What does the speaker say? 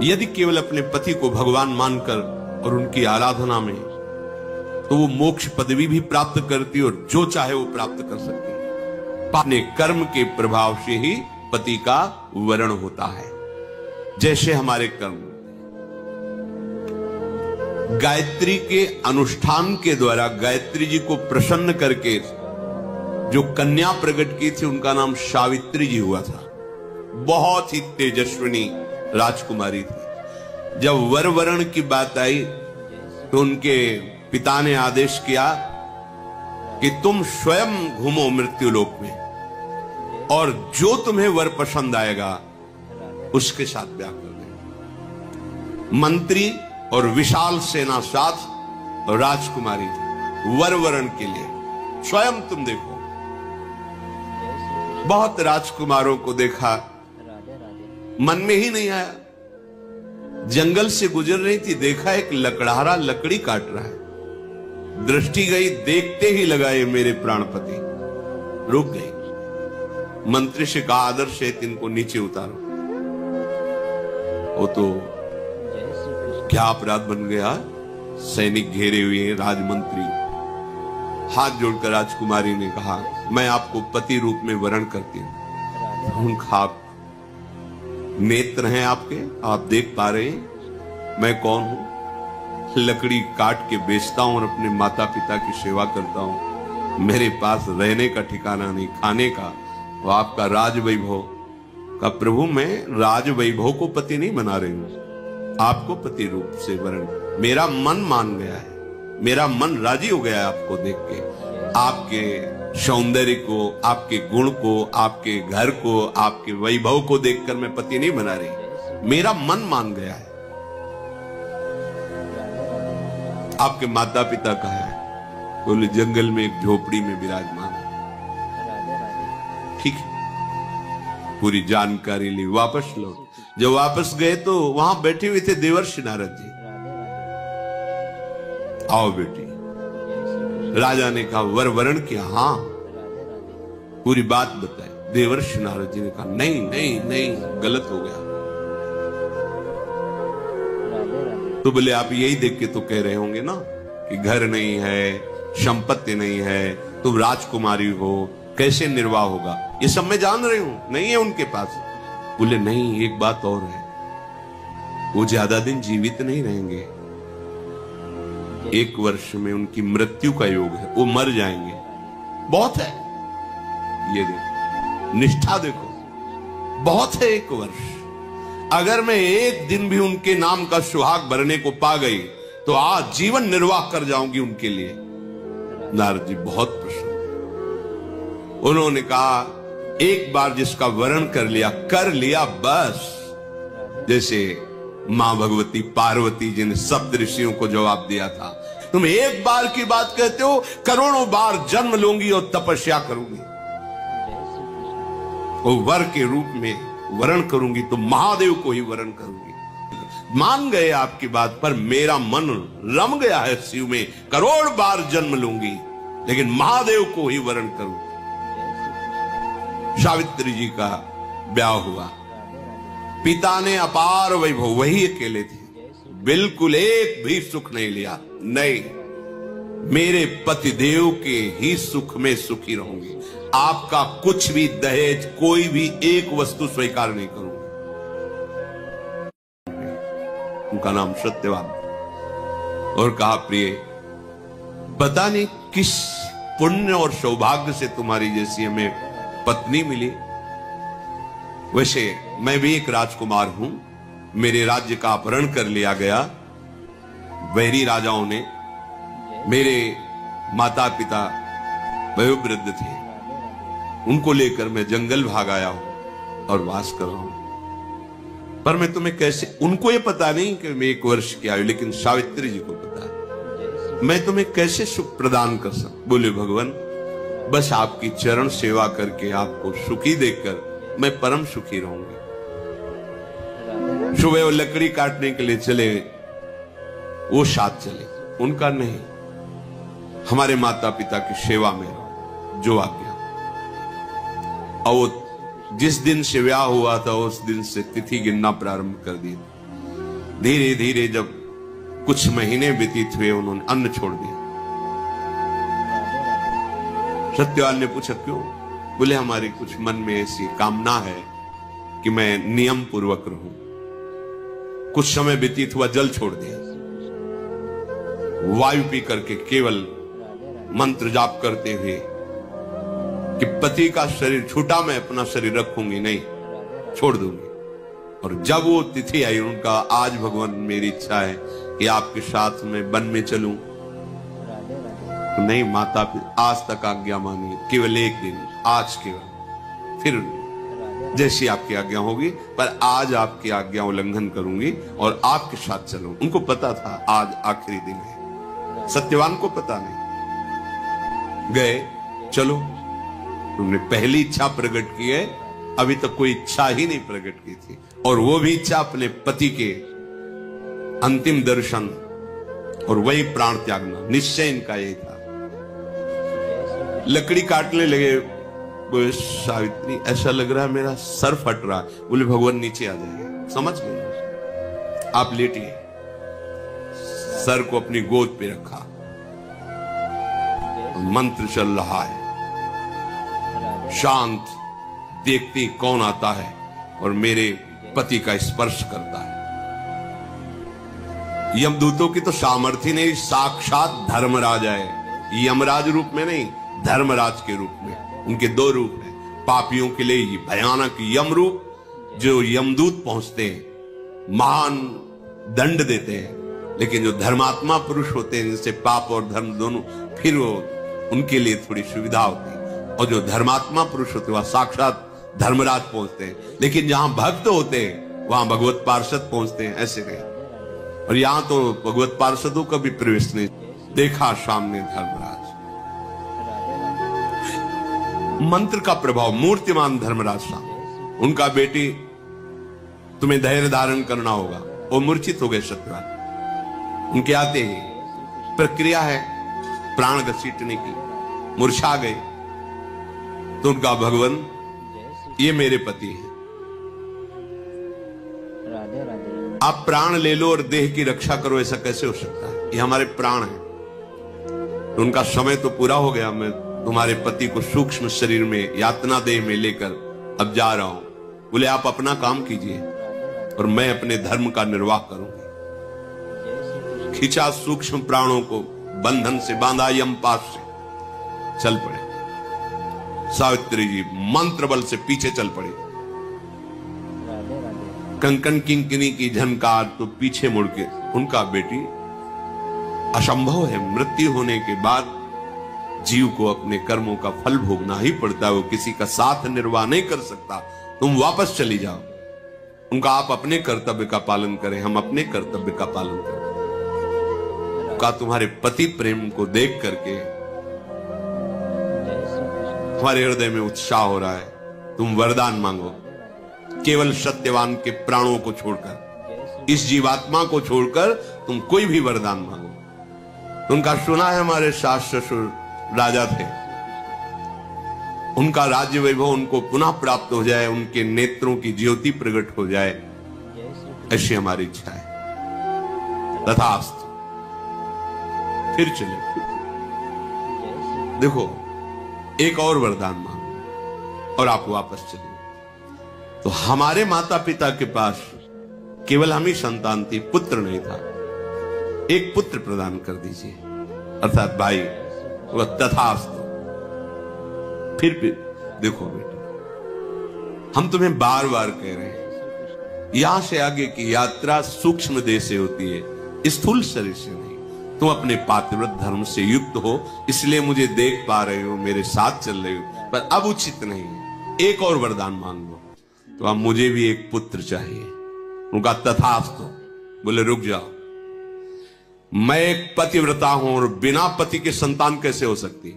यदि केवल अपने पति को भगवान मानकर और उनकी आराधना में, तो वो मोक्ष पदवी भी प्राप्त करती और जो चाहे वो प्राप्त कर सकती है। अपने कर्म के प्रभाव से ही पति का वरण होता है। जैसे हमारे कर्म गायत्री के अनुष्ठान के द्वारा गायत्री जी को प्रसन्न करके जो कन्या प्रकट की थी, उनका नाम सावित्री जी हुआ था। बहुत ही तेजस्विनी राजकुमारी थी। जब वर वरण की बात आई तो उनके पिता ने आदेश किया कि तुम स्वयं घूमो मृत्युलोक में और जो तुम्हें वर पसंद आएगा उसके साथ ब्याह कर दे। मंत्री और विशाल सेना साथ और राजकुमारी थी वर वरण के लिए। स्वयं तुम देखो। बहुत राजकुमारों को देखा, मन में ही नहीं आया। जंगल से गुजर रही थी, देखा एक लकड़हारा लकड़ी काट रहा है। दृष्टि गई, देखते ही लगा ये मेरे प्राणपति। रुक गई। मंत्री से कहा आदर से इनको नीचे उतारो। वो तो क्या अपराध बन गया। सैनिक घेरे हुए, राजमंत्री। हाथ जोड़कर राजकुमारी ने कहा मैं आपको पति रूप में वरण करती हूं। उनका आप नेत्र हैं आपके, आप देख पा रहे हैं मैं कौन हूं। लकड़ी काट के बेचता हूं और अपने माता पिता की सेवा करता हूं। मेरे पास रहने का ठिकाना नहीं, खाने का। वो आपका राज वैभव का प्रभु, मैं राज वैभव को पति नहीं बना रही हूं, आपको पति रूप से वरण। मेरा मन मान गया है, मेरा मन राजी हो गया है आपको देख के, आपके सौंदर्य को, आपके गुण को, आपके घर को, आपके वैभव को देखकर मैं पति नहीं बना रही। मेरा मन मान गया है। आपके माता पिता कहाँ है? बोले जंगल में एक झोपड़ी में विराजमान है। ठीक है, पूरी जानकारी ली, वापस लौट। जब वापस गए तो वहां बैठे हुए थे देवर्षि नारद जी। आओ बेटी। राजा ने कहा वर वरण किया? हाँ। पूरी बात बताई। देवर्षि नारद जी ने कहा नहीं नहीं नहीं, गलत हो गया। तो बोले आप यही देख के तो कह रहे होंगे ना कि घर नहीं है, संपत्ति नहीं है, तुम राजकुमारी हो, कैसे निर्वाह होगा। ये सब मैं जान रही हूं, नहीं है उनके पास। बोले नहीं, एक बात और है, वो ज्यादा दिन जीवित नहीं रहेंगे। 1 वर्ष में उनकी मृत्यु का योग है, वो मर जाएंगे। बहुत है, ये देखो, निष्ठा देखो, बहुत है 1 वर्ष। अगर मैं एक दिन भी उनके नाम का सुहाग भरने को पा गई तो आज जीवन निर्वाह कर जाऊंगी उनके लिए। नारद जी बहुत प्रसन्न। उन्होंने कहा एक बार जिसका वरण कर लिया बस। जैसे मां भगवती पार्वती जी ने सप्त ऋषियों को जवाब दिया था, तुम एक बार की बात कहते हो, करोड़ों बार जन्म लूंगी और तपस्या करूंगी और वर के रूप में वरण करूंगी तो महादेव को ही वरण करूंगी। मान गए आपकी बात, पर मेरा मन रम गया है शिव में। करोड़ बार जन्म लूंगी लेकिन महादेव को ही वरण करूंगी। सावित्री जी का ब्याह हुआ। पिता ने अपार वैभव, वही अकेले थे, बिल्कुल एक भी सुख नहीं लिया। नहीं, मेरे पतिदेव के ही सुख में सुखी रहूंगी। आपका कुछ भी दहेज, कोई भी एक वस्तु स्वीकार नहीं करूंगा। उनका नाम सत्यवान। और कहा प्रिय, पता नहीं किस पुण्य और सौभाग्य से तुम्हारी जैसी हमें पत्नी मिली। वैसे मैं भी एक राजकुमार हूं, मेरे राज्य का अपहरण कर लिया गया। वैरी राजाओं ने, मेरे माता पिता वयोवृद्ध थे, उनको लेकर मैं जंगल भाग आया हूं और वास कर रहा हूं। पर मैं तुम्हें कैसे, उनको ये पता नहीं कि मैं 1 वर्ष की आयु, लेकिन सावित्री जी को पता है, मैं तुम्हें कैसे सुख प्रदान कर सकता। बोले भगवान, बस आपकी चरण सेवा करके, आपको सुखी देखकर मैं परम सुखी रहूंगी। सुबह वो लकड़ी काटने के लिए चले, वो साथ चले। उनका नहीं, हमारे माता पिता की सेवा में रहो, जो आज्ञा। और वो जिस दिन से ब्याह हुआ था उस दिन से तिथि गिनना प्रारंभ कर दी। धीरे धीरे जब कुछ महीने व्यतीत हुए, उन्होंने अन्न छोड़ दिया। सत्यवान ने पूछा क्यों? बोले हमारी कुछ मन में ऐसी कामना है कि मैं नियम पूर्वक रहूं। कुछ समय व्यतीत हुआ, जल छोड़ दिया, वायु पी करके केवल मंत्र जाप करते हुए कि पति का शरीर छूटा, मैं अपना शरीर रखूंगी नहीं, छोड़ दूंगी। और जब वो तिथि आई, उनका आज भगवान मेरी इच्छा है कि आपके साथ में वन में चलूं। तो नहीं माता पिता, आज तक आज्ञा मानिए, केवल एक दिन, आज केवल, फिर जैसी आपकी आज्ञा होगी, पर आज आपकी आज्ञा उल्लंघन करूंगी और आपके साथ चलूं। उनको पता था आज आखिरी दिन है, सत्यवान को पता नहीं। गए, चलो, तुमने पहली इच्छा प्रकट की है, अभी तक कोई इच्छा ही नहीं प्रकट की थी, और वो भी इच्छा अपने पति के अंतिम दर्शन और वही प्राण त्यागना, निश्चय इनका यही था। लकड़ी काटने लगे, बोले सावित्री ऐसा लग रहा है मेरा सर फट रहा है। बोले भगवान नीचे आ जाइए, समझ गए, आप लेटिए। सर को अपनी गोद पे रखा, मंत्र चल रहा है, शांत, देखते कौन आता है और मेरे पति का स्पर्श करता है। यमदूतों की तो सामर्थ्य नहीं, साक्षात धर्मराज है, यमराज रूप में नहीं, धर्मराज के रूप में। उनके दो रूप हैं, पापियों के लिए ये भयानक यम रूप, जो यमदूत पहुंचते हैं, महान दंड देते हैं, लेकिन जो धर्मात्मा पुरुष होते हैं, जिनसे पाप और धर्म दोनों, फिर वो उनके लिए थोड़ी सुविधा होती है। और जो धर्मात्मा पुरुष होते हैं वह साक्षात धर्मराज पहुंचते हैं, लेकिन जहां भक्त होते हैं वहां भगवत पार्षद पहुंचते हैं, ऐसे नहीं। और यहां तो भगवत पार्षदों का भी प्रवेश नहीं, देखा सामने धर्मराज। मंत्र का प्रभाव, मूर्तिमान धर्मराज सामने, उनका बेटी तुम्हें धैर्य धारण करना होगा, वो मूर्छित हो गए सत्यवान। उनके आते ही प्रक्रिया है प्राण घसीटने की, मूर्छा गए। तो उनका भगवान ये मेरे पति है, आप प्राण ले लो और देह की रक्षा करो, ऐसा कैसे हो सकता है? ये हमारे प्राण हैं। तो उनका समय तो पूरा हो गया, मैं तुम्हारे पति को सूक्ष्म शरीर में, यातना देह में लेकर अब जा रहा हूं। बोले आप अपना काम कीजिए और मैं अपने धर्म का निर्वाह करूंगी। खींचा सूक्ष्म प्राणों को, बंधन से बांधा, यमपाश से चल पड़े। सावित्री जी मंत्र बल से पीछे चल पड़े। कंकन किंकिनी की झनकार तो पीछे मुड़ के, उनका बेटी, असंभव है, मृत्यु होने के बाद जीव को अपने कर्मों का फल भोगना ही पड़ता है, वो किसी का साथ निर्वाह नहीं कर सकता। तुम वापस चली जाओ। उनका आप अपने कर्तव्य का पालन करें, हम अपने कर्तव्य का पालन करें। का तुम्हारे पति प्रेम को देख करके हमारे हृदय में उत्साह हो रहा है, तुम वरदान मांगो, केवल सत्यवान के प्राणों को छोड़कर, इस जीवात्मा को छोड़कर तुम कोई भी वरदान मांगो। उनका सुना है हमारे सास ससुर राजा थे, उनका राज्य वैभव उनको पुनः प्राप्त हो जाए, उनके नेत्रों की ज्योति प्रकट हो जाए, ऐसी हमारी इच्छा है। तथास्तु। फिर चले, देखो एक और वरदान मांगो और आप वापस चलिए। तो हमारे माता पिता के पास केवल हम ही संतान थी, पुत्र नहीं था। एक पुत्र प्रदान कर दीजिए, अर्थात भाई। तथास्तु। फिर देखो बेटे, हम तुम्हें बार बार कह रहे हैं, यहां से आगे की यात्रा सूक्ष्म देह से होती है, स्थूल शरीर से नहीं। तुम अपने पातिव्रत धर्म से युक्त हो, इसलिए मुझे देख पा रहे हो, मेरे साथ चल रहे हो, पर अब उचित नहीं है। एक और वरदान मांग लो। तो अब मुझे भी एक पुत्र चाहिए। उनका तथास्तु। बोले रुक जाओ, मैं एक पतिव्रता हूं और बिना पति के संतान कैसे हो सकती?